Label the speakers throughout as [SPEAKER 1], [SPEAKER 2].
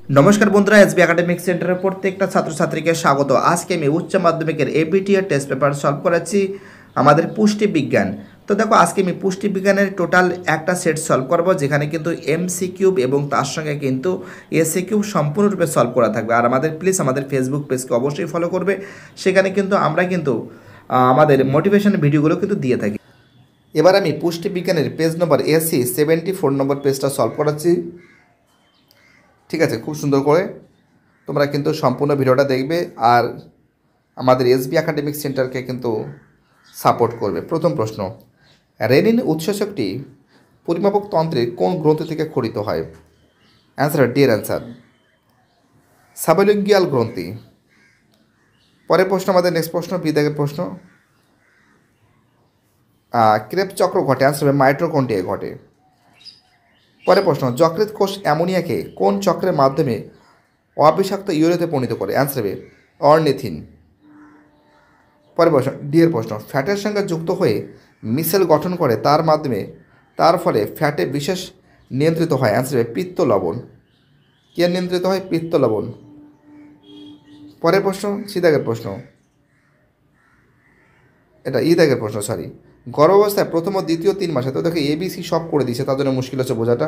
[SPEAKER 1] নমস্কার বন্ধুরা, SB academic সেন্টারের প্রত্যেকটা ছাত্রছাত্রীকে স্বাগত। আজকে আমি উচ্চ মাধ্যমিকের এবিটিএ টেস্ট পেপার সলভ করাচ্ছি আমাদের পুষ্টি বিজ্ঞান। তো দেখো, আজকে আমি পুষ্টি বিজ্ঞানের টোটাল একটা সেট সলভ করব, যেখানে কিন্তু এমসিকিউ এবং তার সঙ্গে কিন্তু এসিকিউ সম্পূর্ণরূপে সলভ করা থাকবে। আর প্লিজ আমাদের ফেসবুক পেজকে অবশ্যই ফলো করবে। সেখানে কিন্তু আমরা আমাদের মোটিভেশন ভিডিওগুলো কিন্তু দিয়ে থাকি। এবার আমি পুষ্টি বিজ্ঞানের পেজ নম্বর AC-74 নম্বর পেজটা সলভ করাচ্ছি। ঠিক আছে, খুব সুন্দর করে তোমরা কিন্তু সম্পূর্ণ ভিডিওটা দেখবে আর আমাদের এসবি একাডেমিক সেন্টারকে কিন্তু সাপোর্ট করবে। প্রথম প্রশ্ন, রেনিন উৎসেচকটি পরিমাপক তন্ত্রের কোন গ্রন্থি থেকে খরিত হয়? অ্যান্সার, ডি এর অ্যান্সার সাবলিঙ্গুয়াল গ্রন্থি। পরের প্রশ্ন, আমাদের নেক্সট প্রশ্ন, বিদায়ের প্রশ্ন, ক্রেব চক্র ঘটে? অ্যান্সার, মাইটোকন্ড্রিয়ায় ঘটে। পরের প্রশ্ন, যকৃৎ কোষ অ্যামোনিয়াকে কোন চক্রের মাধ্যমে অবিষাক্ত ইউরিয়াতে পরিণত করে? Answer, ornithine. পরের প্রশ্ন, ডি এর প্রশ্ন, ফ্যাটের সঙ্গে যুক্ত হয়ে মিশেল গঠন করে তার ফলে ফ্যাটে বিশেষ নিয়ন্ত্রিত হয়? অ্যান্সার, পিত্ত লবণ। কে নিয়ন্ত্রিত হয়? পিত্ত লবণ। পরের প্রশ্ন, সিদাগের প্রশ্ন, এটা ইদাগের প্রশ্ন, গর্ভাবস্থায় প্রথম ও দ্বিতীয় 3 মাসে, তো দেখো ABC সব করে দিয়েছে, তার জন্য মুশকিল হচ্ছে বোঝাটা।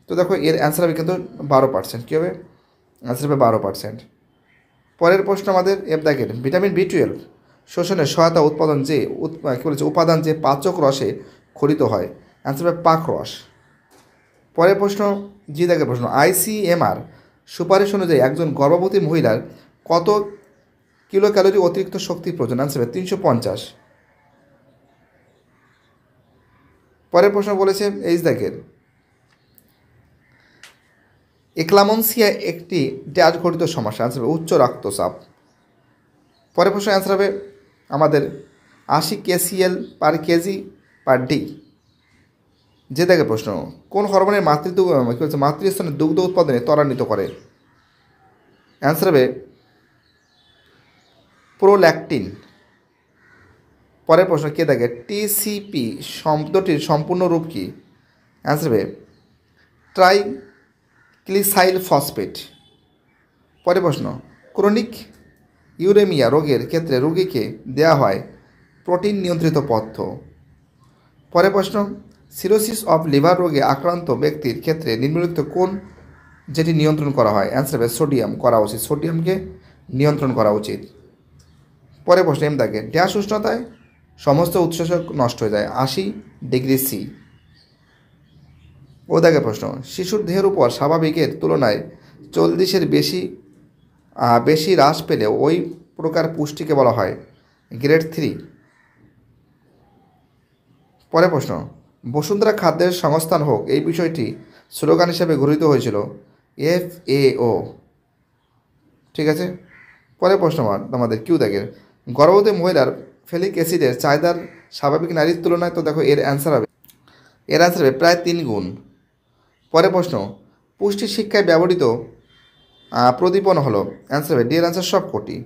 [SPEAKER 1] তো দেখো এর অ্যান্সার হবে কিন্তু 12%। কী হবে? অ্যান্সার হবে 12%। পরের প্রশ্ন আমাদের দাগের, ভিটামিন B12 শোষণের সহায়তা উপাদান যে পাচক রসে খরিত হয়? অ্যান্সার হবে পাক রস। পরের প্রশ্ন, জি দাগের প্রশ্ন, ICMR সুপারিশ অনুযায়ী একজন গর্ভবতী মহিলার কত কিলো ক্যালোরি অতিরিক্ত শক্তি প্রয়োজন? অ্যান্সার হবে 350। পরের প্রশ্ন বলেছে এইচ দাগের, এক্লামন্সিয়া একটি ড্যাশ ঘটিত সমস্যা? অ্যান্সার হবে উচ্চ রক্তচাপ। পরের প্রশ্ন অ্যান্সার হবে আমাদের 80 kcal পার কেজি পার ডি। যে দেখে প্রশ্ন, কোন হরমোনের মাতৃস্থানে দুগ্ধ উৎপাদনে ত্বরান্বিত করে? অ্যান্সার হবে প্রোল্যাকটিন। পরের প্রশ্ন, কে দেখে TCP শব্দটির সম্পূর্ণ রূপ কি? অ্যান্সার হবে ট্রাইগ্লিসাইল ফসফেট। পরের প্রশ্ন, ক্রনিক ইউরেমিয়া রোগের ক্ষেত্রে রোগীকে দেওয়া হয় প্রোটিন নিয়ন্ত্রিত পথ্য। পরের প্রশ্ন, সিরোসিস অফ লিভার রোগে আক্রান্ত ব্যক্তির ক্ষেত্রে নিম্নলিখিত কোন যেটি নিয়ন্ত্রণ করা হয়? অ্যান্সার হবে সোডিয়াম করা উচিত, সোডিয়ামকে নিয়ন্ত্রণ করা উচিত। পরের প্রশ্ন, দাগে ড্যাশ উষ্ণতায় সমস্ত উৎসেচক নষ্ট হয়ে যায়? 80°C। ও দাগে প্রশ্ন, শিশুর দেহের উপর স্বাভাবিকের তুলনায় 40-এর বেশি হ্রাস পেলে ওই প্রকার পুষ্টিকে বলা হয় গ্রেড 3। পরের প্রশ্ন, বসুন্ধরা খাদ্যের সংস্থান হোক এই বিষয়টি স্লোগান হিসেবে গৃহীত হয়েছিল? FAO। ঠিক আছে। পরের প্রশ্ন আমাদের কিউ দাগের, গর্ভবতী মহিলার ফেলিক অ্যাসিডের চাহিদার স্বাভাবিক নারীর তুলনায়, তো দেখো এর অ্যান্সার হবে প্রায় 3 গুণ। পরের প্রশ্ন, পুষ্টি শিক্ষায় ব্যবহৃত প্রদীপন হলো? অ্যান্সার হবে ডি এর অ্যান্সার সবকটি।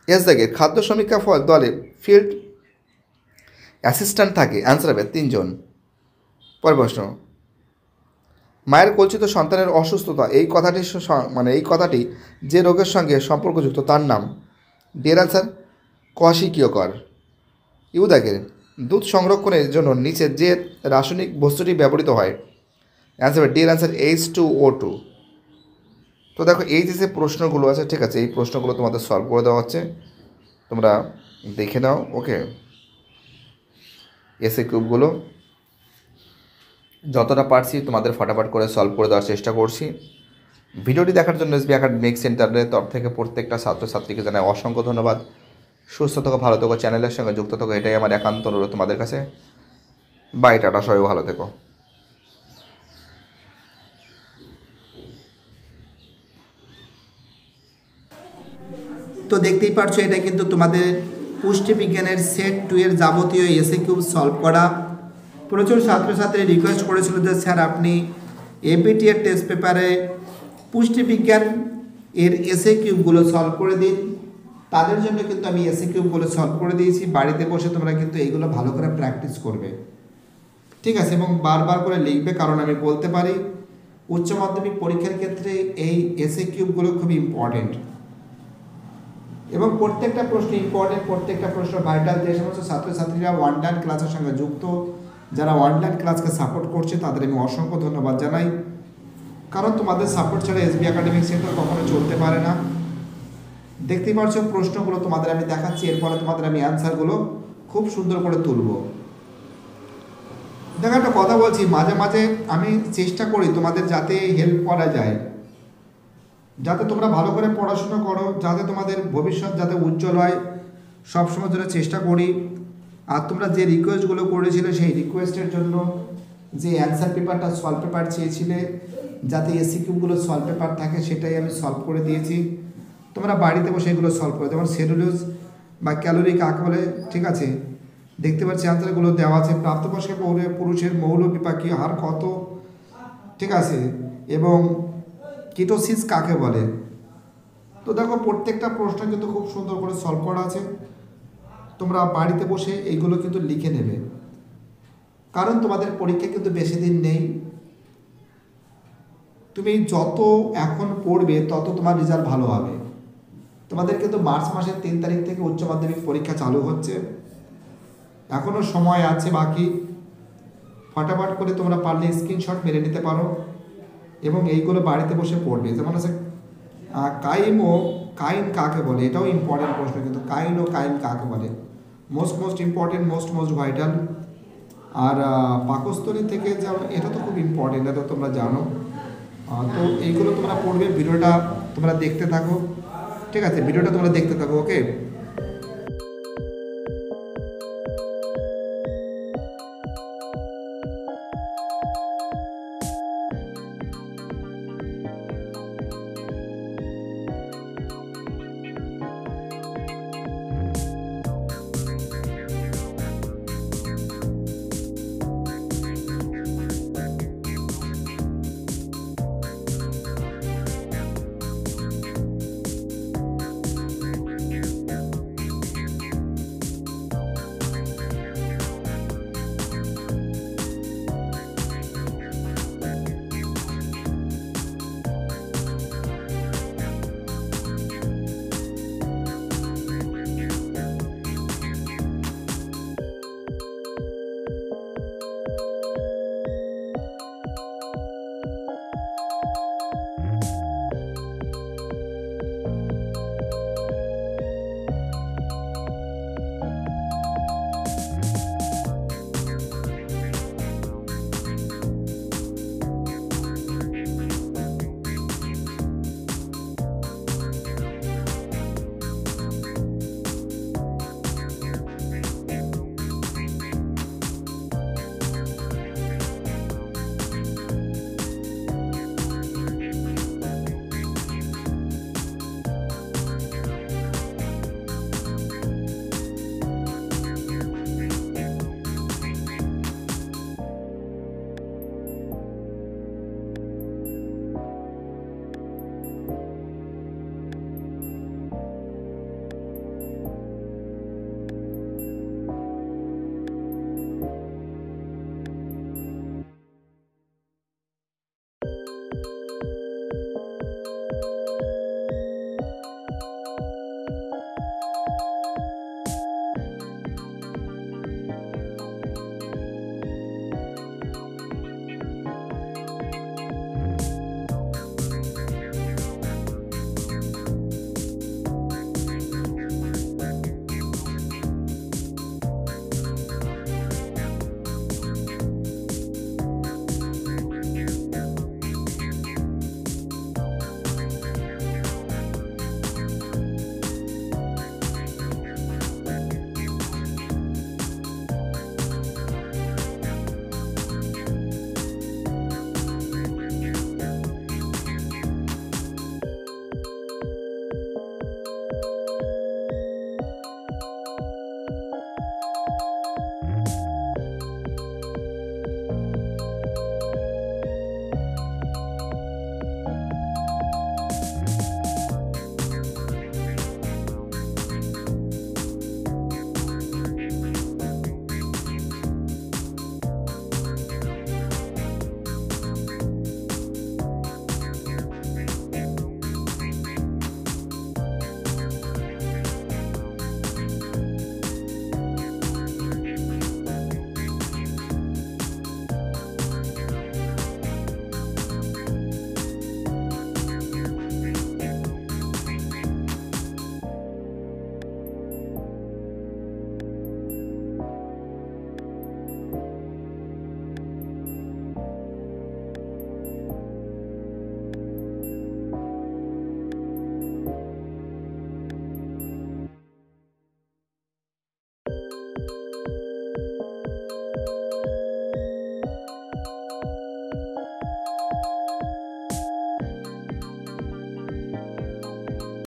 [SPEAKER 1] এস দাগের, খাদ্য সমীক্ষা ফল দলে ফিল্ড অ্যাসিস্ট্যান্ট থাকে? অ্যান্সার হবে 3 জন। পরের প্রশ্ন, মায়ের কলসিত সন্তানের অসুস্থতা এই কথাটি যে রোগের সঙ্গে সম্পর্কযুক্ত তার নাম? ডি এর অ্যান্সার কোয়াশিকিয়কর। ইউ দাগের, দুধ সংরক্ষণের জন্য নিচে যে রাসায়নিক বস্তুটি ব্যবহৃত হয়? অ্যান্সার হবে ডি এর অ্যান্সার H2O2। তো দেখো এই যে প্রশ্নগুলো আছে, ঠিক আছে, এই প্রশ্নগুলো তোমাদের সলভ করে দেওয়া হচ্ছে, তোমরা দেখে নাও। ওকে, এসে কিউবগুলো যতটা পারছি তোমাদের ফটাফট করে সলভ করে দেওয়ার চেষ্টা করছি। ভিডিওটি দেখার জন্য এসবি একাডেমিক সেন্টারের তরফ থেকে প্রত্যেকটা ছাত্রছাত্রীকে জানাই অসংখ্য ধন্যবাদ। সুস্থ থেকো, ভালো থেকো, চ্যানেলের সঙ্গে যুক্ত থেকো, এটাই আমার একান্ত অনুরোধ তোমাদের কাছে। বাই, টাটা, সবাই ভালো থেকো। তো দেখতেই পারছো, এটা কিন্তু তোমাদের পুষ্টি বিজ্ঞানের সেট 2 এর যাবতীয় এসে কিউব সলভ করা। প্রচুর ছাত্রছাত্রী রিকোয়েস্ট করেছিল যে স্যার আপনি এবিটিএ টেস্ট পেপারে পুষ্টি বিজ্ঞান এর এসে কিউবগুলো সলভ করে দিন। তাদের জন্য কিন্তু আমি এসে কিউবগুলো সলভ করে দিয়েছি। বাড়িতে বসে তোমরা কিন্তু এইগুলো ভালো করে প্র্যাকটিস করবে, ঠিক আছে, এবং বারবার করে লিখবে, কারণ আমি বলতে পারি উচ্চ মাধ্যমিক পরীক্ষার ক্ষেত্রে এই এসএ কিউবগুলো খুবই ইম্পর্টেন্ট এবং প্রত্যেকটা প্রশ্ন ইম্পর্টেন্ট, প্রত্যেকটা প্রশ্ন ভাইটাল। যে সমস্ত ছাত্রছাত্রীরা অনলাইন ক্লাসের সঙ্গে যুক্ত, যারা অনলাইন ক্লাসকে সাপোর্ট করছে তাদের আমি অসংখ্য ধন্যবাদ জানাই, কারণ তোমাদের সাপোর্ট ছাড়া এসবি একাডেমিক সেন্টার কখনো চলতে পারে না। দেখতেই পাচ্ছ প্রশ্নগুলো তোমাদের আমি দেখাচ্ছি, এরপরে তোমাদের আমি অ্যান্সারগুলো খুব সুন্দর করে তুলব। দেখো একটা কথা বলছি, মাঝে মাঝে আমি চেষ্টা করি তোমাদের যাতে হেল্প করা যায়, যাতে তোমরা ভালো করে পড়াশোনা করো, যাতে তোমাদের ভবিষ্যৎ যাতে উজ্জ্বল হয়, সবসময় জন্য চেষ্টা করি। আর তোমরা যে রিকোয়েস্টগুলো করেছিলে সেই রিকোয়েস্টের জন্য, যে অ্যান্সার পেপারটা সলভ পেপার চেয়েছিলে যাতে এসি কিউবগুলো সলভ পেপার থাকে, সেটাই আমি সলভ করে দিয়েছি। তোমরা বাড়িতে বসে এগুলো সলভ করো, যেমন সেলুলোজ বা ক্যালোরি কাকে বলে, ঠিক আছে, দেখতে পাচ্ছি অ্যান্সারগুলো দেওয়া আছে। প্রাপ্তবয়স্ক পুরুষের মৌল বিপাকীয় হার কত, ঠিক আছে, এবং কিটোসিস কাকে বলে। তো দেখো প্রত্যেকটা প্রশ্ন কিন্তু খুব সুন্দর করে সলভ করা আছে। তোমরা বাড়িতে বসে এইগুলো কিন্তু লিখে নেবে, কারণ তোমাদের পরীক্ষা কিন্তু বেশি দিন নেই। তুমি যত এখন পড়বে তত তোমার রেজাল্ট ভালো হবে। তোমাদের কিন্তু মার্চ মাসের 3 তারিখ থেকে উচ্চ মাধ্যমিক পরীক্ষা চালু হচ্ছে, এখনও সময় আছে বাকি। ফটাফট করে তোমরা পারলে স্ক্রিনশট মেরে নিতে পারো এবং এইগুলো বাড়িতে বসে পড়বে। যেমন আছে কাইম ও কাইন কাকে বলে, এটাও ইম্পর্টেন্ট প্রশ্ন কিন্তু, কাইন ও কাইন কাকে বলে, মোস্ট ইম্পর্টেন্ট, মোস্ট ভাইটাল। আর পাকস্থলী থেকে যেমন, এটা তো খুব ইম্পর্টেন্ট, এটা তোমরা জানো। তো এইগুলো তোমরা পড়বে, ভিডিওটা তোমরা দেখতে থাকো, ঠিক আছে, ভিডিওটা তোমরা দেখতে থাকো, ওকে।